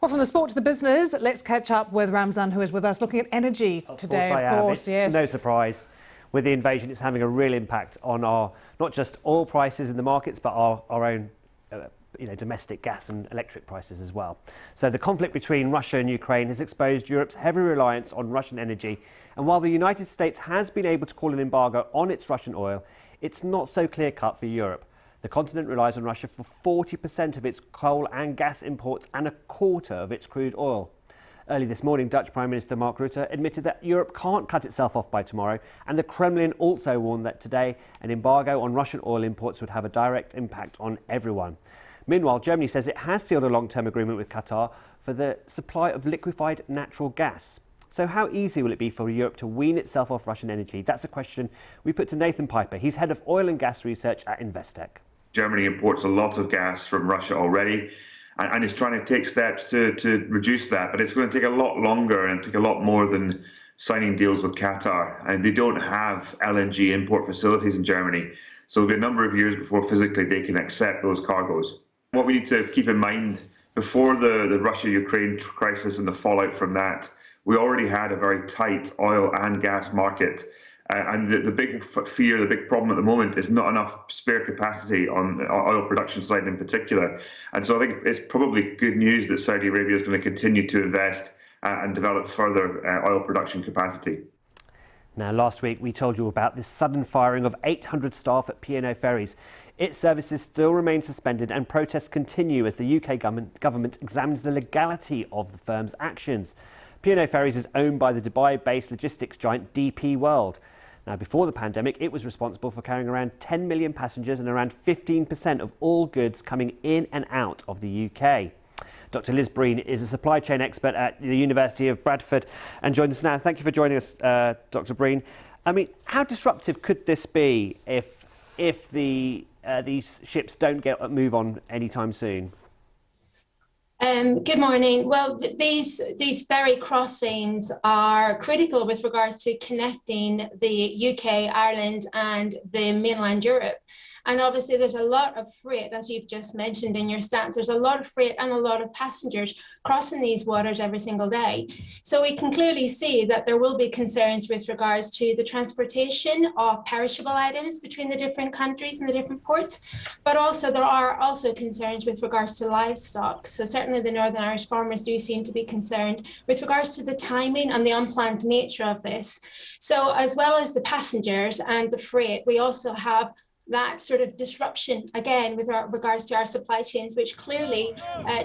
Well, from the sport to the business, let's catch up with Ramzan, who is with us, looking at energy today, of course. Yes. No surprise. With the invasion, it's having a real impact on our, not just oil prices in the markets, but our own domestic gas and electric prices as well. So the conflict between Russia and Ukraine has exposed Europe's heavy reliance on Russian energy. And while the United States has been able to call an embargo on its Russian oil, it's not so clear-cut for Europe. The continent relies on Russia for 40% of its coal and gas imports and a quarter of its crude oil. Early this morning, Dutch Prime Minister Mark Rutte admitted that Europe can't cut itself off by tomorrow, and the Kremlin also warned that today an embargo on Russian oil imports would have a direct impact on everyone. Meanwhile, Germany says it has sealed a long-term agreement with Qatar for the supply of liquefied natural gas. So how easy will it be for Europe to wean itself off Russian energy? That's a question we put to Nathan Piper. He's head of oil and gas research at Investec. Germany imports a lot of gas from Russia already and is trying to take steps to reduce that. But it's going to take a lot longer and take a lot more than signing deals with Qatar. And they don't have LNG import facilities in Germany. So it'll be a number of years before physically they can accept those cargoes. What we need to keep in mind, before the Russia-Ukraine crisis and the fallout from that, we already had a very tight oil and gas market. And the big fear, the big problem at the moment is not enough spare capacity on the oil production side in particular. And so I think it's probably good news that Saudi Arabia is going to continue to invest and develop further oil production capacity. Now, last week we told you about this sudden firing of 800 staff at P&O Ferries. Its services still remain suspended and protests continue as the UK government examines the legality of the firm's actions. P&O Ferries is owned by the Dubai-based logistics giant DP World. Now, before the pandemic, it was responsible for carrying around 10 million passengers and around 15% of all goods coming in and out of the UK. Dr. Liz Breen is a supply chain expert at the University of Bradford and joins us now. Thank you for joining us, Dr. Breen. I mean, how disruptive could this be if these ships don't move on anytime soon? Good morning. Well, these ferry crossings are critical with regards to connecting the UK, Ireland and the mainland Europe. And obviously there's a lot of freight, as you've just mentioned in your stats, there's a lot of freight and a lot of passengers crossing these waters every single day. So we can clearly see that there will be concerns with regards to the transportation of perishable items between the different countries and the different ports, but also there are also concerns with regards to livestock. So certainly the Northern Irish farmers do seem to be concerned with regards to the timing and the unplanned nature of this. So as well as the passengers and the freight, we also have that sort of disruption, again, with regards to our supply chains, which clearly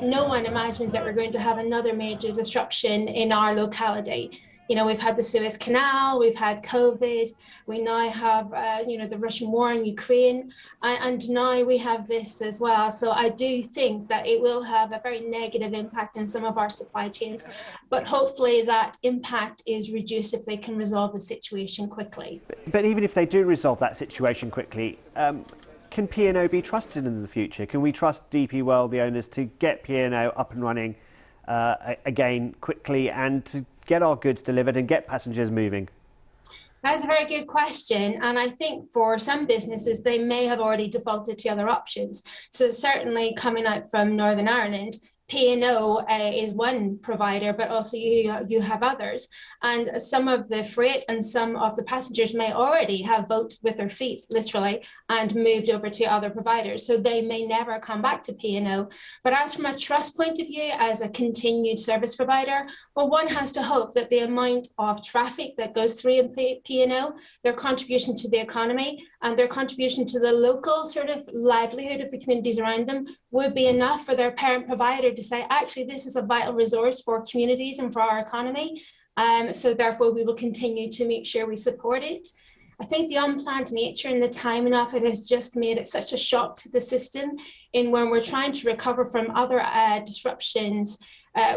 no one imagined that we're going to have another major disruption in our locality. You know, we've had the Suez Canal, we've had COVID, we now have, the Russian war in Ukraine, and now we have this as well. So I do think that it will have a very negative impact in some of our supply chains, but hopefully that impact is reduced if they can resolve the situation quickly. But even if they do resolve that situation quickly, can P&O be trusted in the future? Can we trust DP World, the owners, to get P&O up and running again quickly and to get our goods delivered and get passengers moving? That's a very good question. And I think for some businesses, they may have already defaulted to other options. So certainly coming out from Northern Ireland, P&O is one provider, but also you have others. And some of the freight and some of the passengers may already have voted with their feet, literally, and moved over to other providers. So they may never come back to P&O. But as from a trust point of view, as a continued service provider, well, one has to hope that the amount of traffic that goes through P&O, their contribution to the economy and their contribution to the local sort of livelihood of the communities around them would be enough for their parent provider to say, actually, this is a vital resource for communities and for our economy. So therefore, we will continue to make sure we support it. I think the unplanned nature and the timing of it has just made it such a shock to the system. In when we're trying to recover from other disruptions,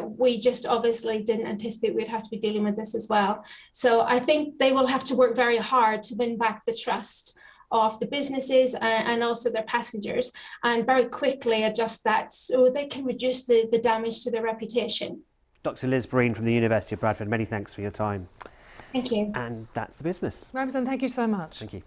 we just obviously didn't anticipate we'd have to be dealing with this as well. So I think they will have to work very hard to win back the trust of the businesses and also their passengers, and very quickly adjust that so they can reduce the damage to their reputation. Dr. Liz Breen from the University of Bradford, many thanks for your time. Thank you. And that's the business. Ramzan, thank you so much. Thank you.